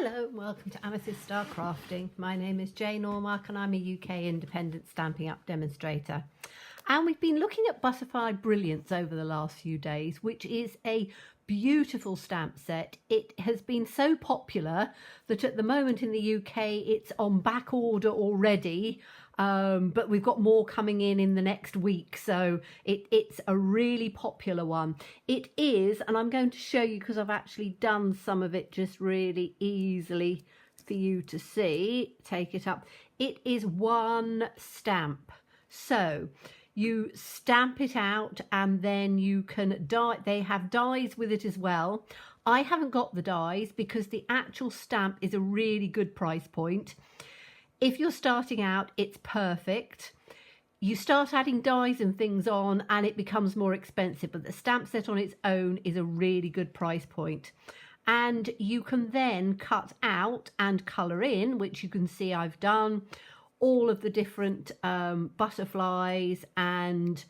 Hello and welcome to Amethyst Star Crafting. My name is Jane Ormark and I'm a UK independent Stampin' Up demonstrator. And we've been looking at Butterfly Brilliance over the last few days, which is a beautiful stamp set. It has been so popular that at the moment in the UK it's on back order already, but we've got more coming in the next week, so it's a really popular one. It is, and I'm going to show you because I've actually done some of it just really easily for you to see. Take it up. It is one stamp, so you stamp it out and then you can dye. They have dies with it as well. I haven't got the dies because the actual stamp is a really good price point. If you're starting out, it's perfect. You start adding dies and things on and it becomes more expensive, but the stamp set on its own is a really good price point. And you can then cut out and colour in, which you can see I've done, all of the different butterflies, and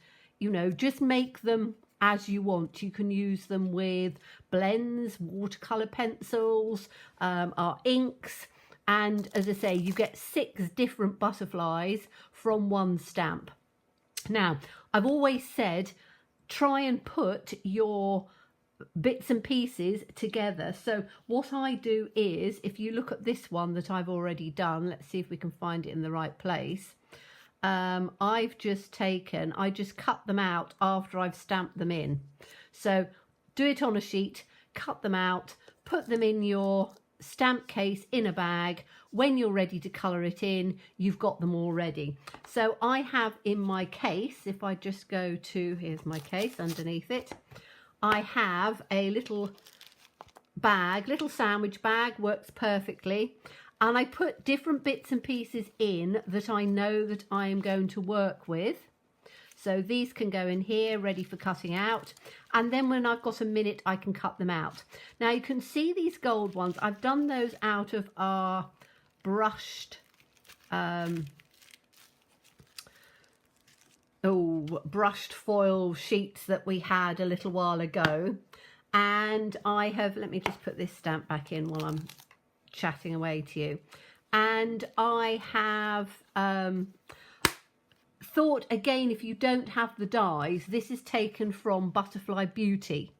just make them as you want. You can use them with blends, watercolor pencils, our inks, and as I say, you get 6 different butterflies from one stamp. Now, I've always said try and put your bits and pieces together. So what I do is, if you look at this one that I've already done, let's see if we can find it in the right place. I just cut them out after I've stamped them in. So do it on a sheet, cut them out, put them in your stamp case in a bag. When you're ready to colour it in, you've got them all ready. So I have in my case, if I just go to, here's my case underneath it, I have a little bag, little sandwich bag, works perfectly. And I put different bits and pieces in that I know that I am going to work with. So these can go in here, ready for cutting out. And then when I've got a minute, I can cut them out. Now you can see these gold ones. I've done those out of our brushed, brushed foil sheets that we had a little while ago. And I have, let me just put this stamp back in while I'm chatting away to you. And I have thought, again, if you don't have the dies, this is taken from Butterfly Beauty.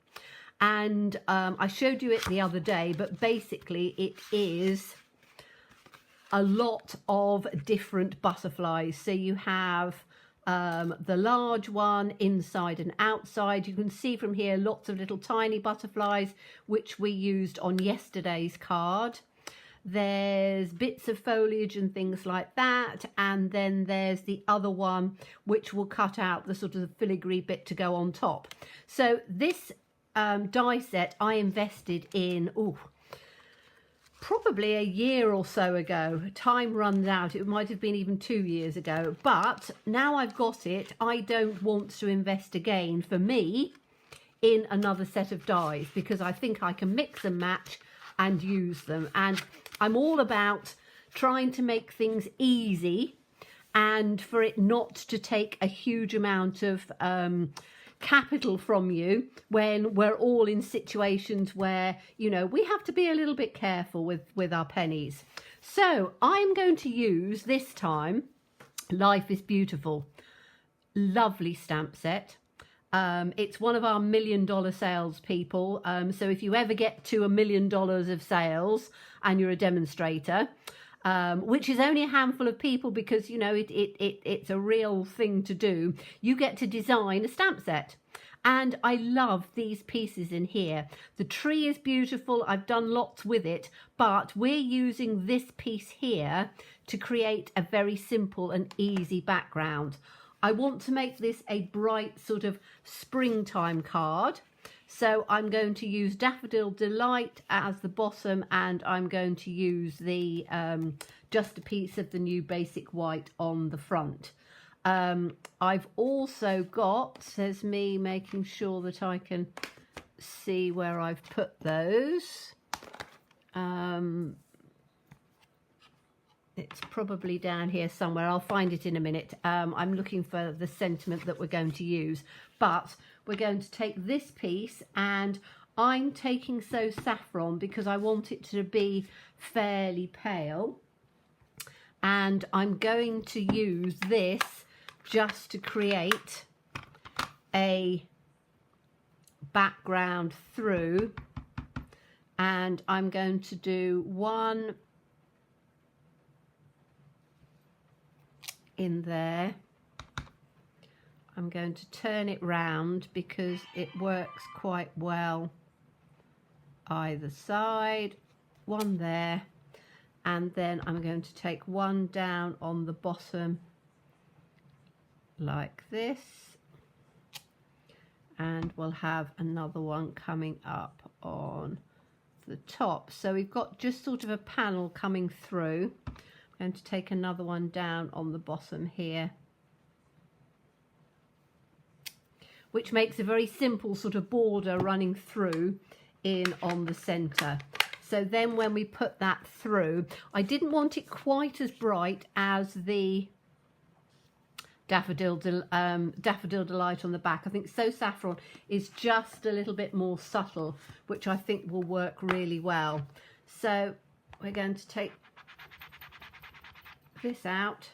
And I showed you it the other day, but basically it is a lot of different butterflies. So you have the large one inside and outside. You can see from here lots of little tiny butterflies which we used on yesterday's card. There's bits of foliage and things like that, and then there's the other one which will cut out the sort of filigree bit to go on top. So this die set I invested in probably a year or so ago. Time runs out. It might have been even 2 years ago, but now I've got it, I don't want to invest again, for me, in another set of dies, because I think I can mix and match and use them. And I'm all about trying to make things easy and for it not to take a huge amount of capital from you when we're all in situations where, we have to be a little bit careful with our pennies. So I'm going to use this time Life is Beautiful. Lovely stamp set. It's one of our $1 million sales people. So if you ever get to $1 million of sales and you're a demonstrator, which is only a handful of people because, it's a real thing to do, you get to design a stamp set. And I love these pieces in here. The tree is beautiful. I've done lots with it, but we're using this piece here to create a very simple and easy background. I want to make this a bright sort of springtime card. So I'm going to use Daffodil Delight as the bottom, and I'm going to use the just a piece of the new basic white on the front. I've also got, says me making sure that I can see where I've put those. It's probably down here somewhere. I'll find it in a minute. I'm looking for the sentiment that we're going to use. But we're going to take this piece, and I'm taking So Saffron because I want it to be fairly pale, and I'm going to use this just to create a background through, and I'm going to do one in there. I'm going to turn it round because it works quite well either side. One there, and then I'm going to take one down on the bottom like this, and we'll have another one coming up on the top. So we've got just sort of a panel coming through. I'm going to take another one down on the bottom here, which makes a very simple sort of border running through in on the center. So then when we put that through, I didn't want it quite as bright as the Daffodil Delight on the back. I think So Saffron is just a little bit more subtle, which I think will work really well. So we're going to take this out.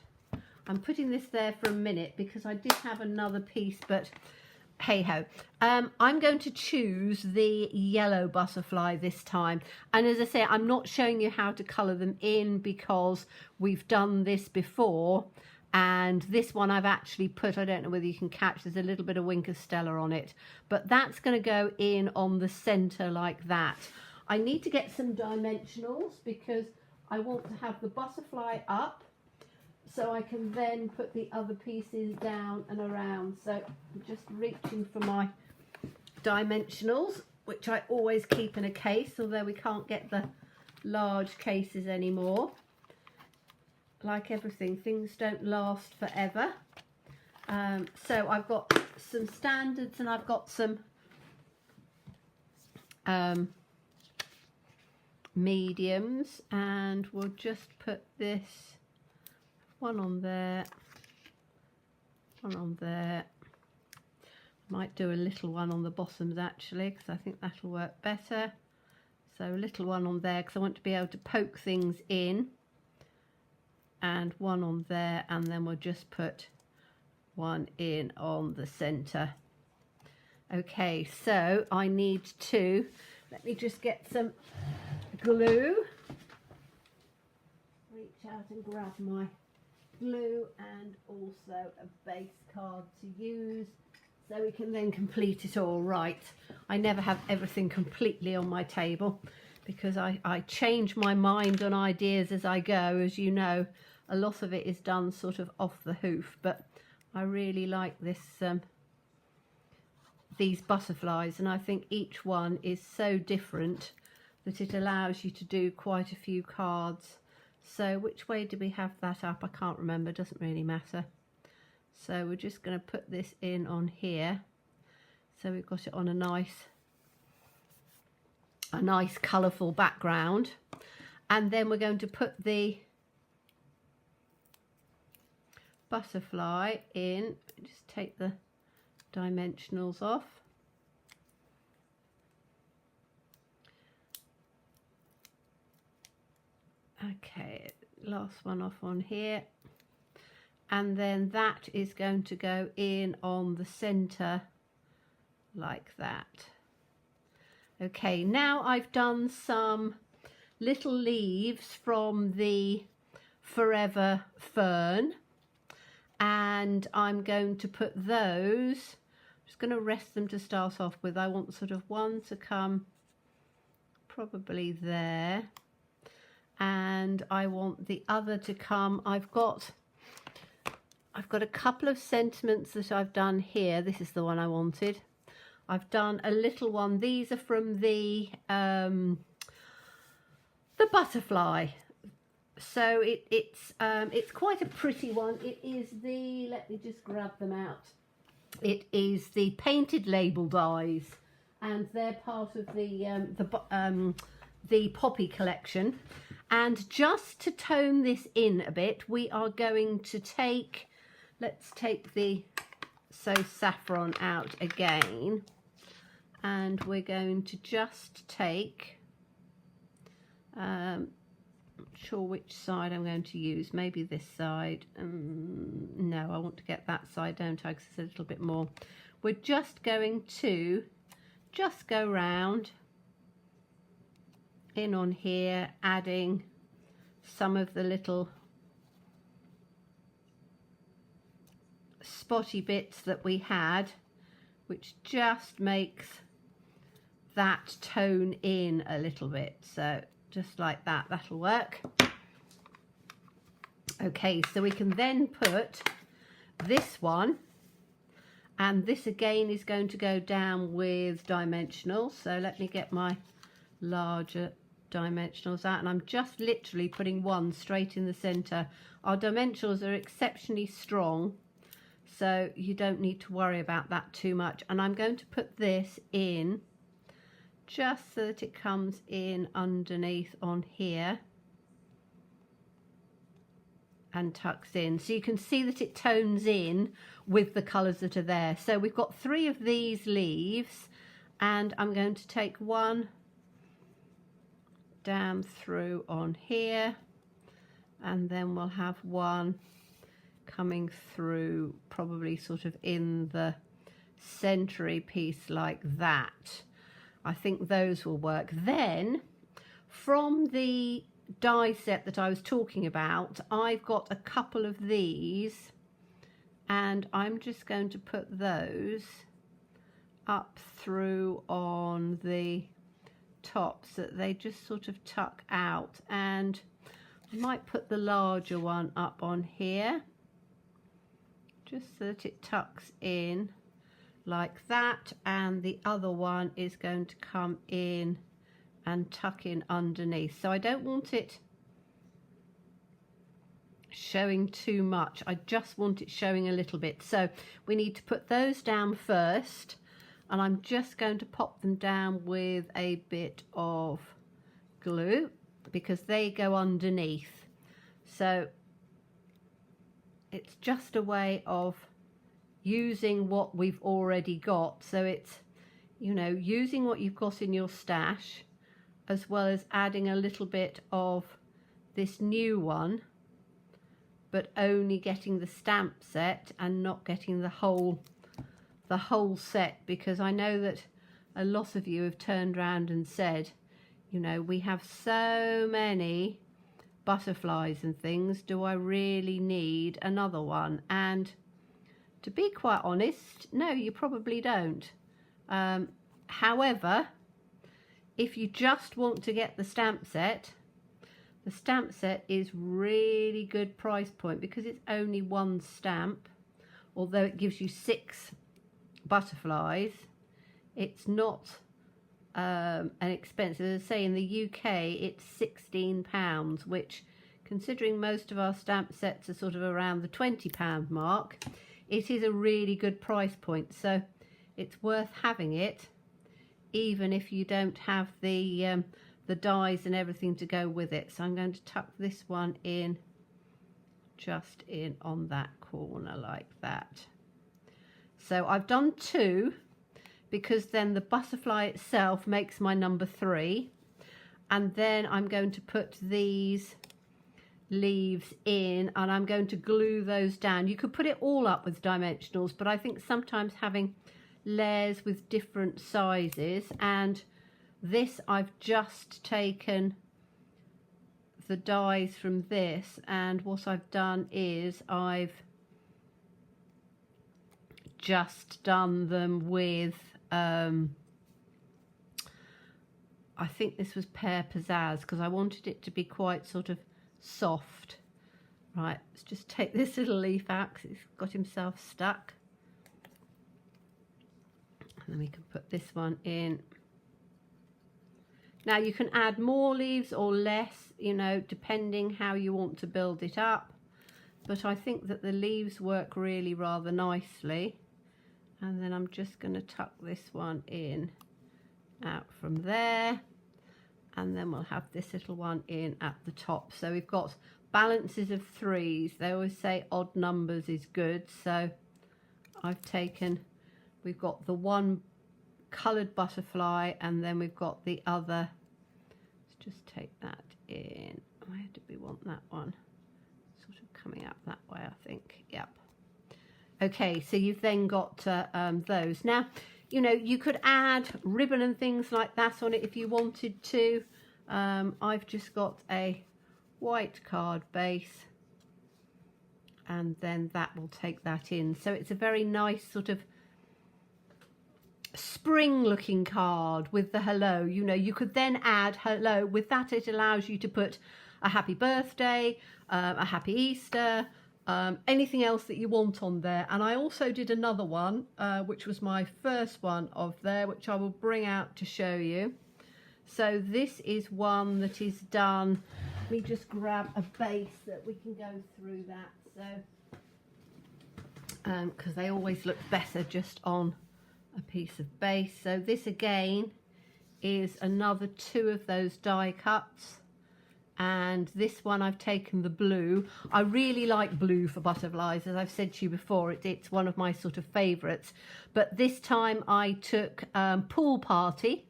I'm putting this there for a minute because I did have another piece, but hey ho. I'm going to choose the yellow butterfly this time, and as I say, I'm not showing you how to colour them in because we've done this before, and this one I've actually put, I don't know whether you can catch, there's a little bit of Winker Stella on it, but that's going to go in on the centre like that. I need to get some dimensionals because I want to have the butterfly up, so I can then put the other pieces down and around. So I'm just reaching for my dimensionals, which I always keep in a case, although we can't get the large cases anymore. Like everything, things don't last forever. So I've got some standards and I've got some mediums, and we'll just put this one on there, one on there. Might do a little one on the bottoms actually, because I think that'll work better. So a little one on there because I want to be able to poke things in, and one on there, and then we'll just put one in on the center. Okay, so I need to, let me just get some glue, reach out and grab my glue and also a base card to use, so we can then complete it all right. I never have everything completely on my table because I change my mind on ideas as I go. As you know, a lot of it is done sort of off the hoof, but I really like this these butterflies, and I think each one is so different that it allows you to do quite a few cards. So which way do we have that up? I can't remember, doesn't really matter. So we're just going to put this in on here, so we've got it on a nice colourful background, and then we're going to put the butterfly in. Just take the dimensionals off. Okay, last one off on here, and then that is going to go in on the center like that. Okay, now I've done some little leaves from the Forever Fern, and I'm going to put those, I'm just going to rest them to start off with. I want sort of one to come probably there, and I want the other to come. I've got a couple of sentiments that I've done here. This is the one I wanted. I've done a little one. These are from the butterfly. So it's quite a pretty one. It is the, let me just grab them out. It is the painted label dies, and they're part of the Poppy collection. And just to tone this in a bit, we are going to take, let's take the So Saffron out again, and we're going to just take, not sure which side I'm going to use, maybe this side. No, I want to get that side, don't I, because it's a little bit more. We're just going to just go round in on here, adding some of the little spotty bits that we had, which just makes that tone in a little bit. So just like that, that'll work. Okay, so we can then put this one, and this again is going to go down with dimensionals. So let me get my larger dimensionals out, and I'm just literally putting one straight in the center. Our dimensionals are exceptionally strong, so you don't need to worry about that too much. And I'm going to put this in just so that it comes in underneath on here and tucks in, so you can see that it tones in with the colors that are there. So we've got 3 of these leaves, and I'm going to take one down through on here, and then we'll have one coming through probably sort of in the centery piece like that. I think those will work. Then from the die set that I was talking about, I've got a couple of these, and I'm just going to put those up through on the top so that they just sort of tuck out, and I might put the larger one up on here just so that it tucks in like that, and the other one is going to come in and tuck in underneath. So I don't want it showing too much, I just want it showing a little bit. So we need to put those down first, and I'm just going to pop them down with a bit of glue because they go underneath. So it's just a way of using what we've already got. So it's, you know, using what you've got in your stash, as well as adding a little bit of this new one, but only getting the stamp set and not getting the whole set, because I know that a lot of you have turned around and said, you know, we have so many butterflies and things, do I really need another one? And to be quite honest, no, you probably don't. However, if you just want to get the stamp set is really good price point, because it's only one stamp. Although it gives you 6 butterflies, it's not an expensive. As I say, in the UK it's £16, which, considering most of our stamp sets are sort of around the £20 mark, it is a really good price point. So it's worth having it, even if you don't have the dies and everything to go with it. So I'm going to tuck this one in, just in on that corner like that. So I've done 2, because then the butterfly itself makes my number 3, and then I'm going to put these leaves in, and I'm going to glue those down. You could put it all up with dimensionals, but I think sometimes having layers with different sizes, and this I've just taken the dies from this, and what I've done is I've just done them with I think this was Pear Pizzazz, because I wanted it to be quite sort of soft. Right, let's just take this little leaf out because it's got himself stuck, and then we can put this one in. Now you can add more leaves or less, you know, depending how you want to build it up, but I think that the leaves work really rather nicely. And then I'm just going to tuck this one in out from there, and then we'll have this little one in at the top. So we've got balances of 3s. They always say odd numbers is good, so I've taken, we've got the one coloured butterfly, and then we've got the other. Let's just take that in. Where did we want that one? Sort of coming up that way, I think. Yep. Okay, so you've then got those. Now, you know, you could add ribbon and things like that on it if you wanted to. I've just got a white card base, and then that will take that in. So it's a very nice sort of spring looking card with the hello. You know, you could then add hello. With that, it allows you to put a happy birthday, a happy Easter, anything else that you want on there. And I also did another one, which was my first one of there, which I will bring out to show you. So this is one that is done. Let me just grab a base that we can go through that. So, because they always look better just on a piece of base. So this again is another 2 of those die cuts. And this one I've taken the blue. I really like blue for butterflies, as I've said to you before. It's one of my sort of favourites. But this time I took Pool Party.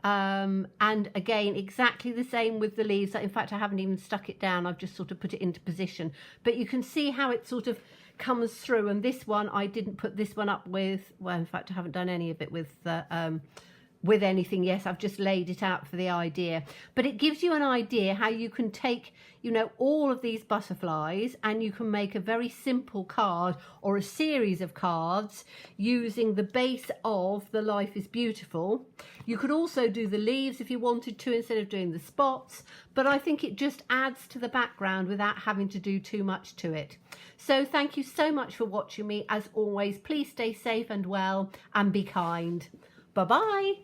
And again, exactly the same with the leaves. In fact, I haven't even stuck it down. I've just sort of put it into position. But you can see how it sort of comes through. And this one, I didn't put this one up with, well, in fact, I haven't done any of it with anything. Yes, I've just laid it out for the idea. But it gives you an idea how you can take, you know, all of these butterflies and you can make a very simple card or a series of cards using the base of the Life is Beautiful. You could also do the leaves if you wanted to instead of doing the spots, but I think it just adds to the background without having to do too much to it. So thank you so much for watching me. As always, please stay safe and well and be kind. Bye-bye.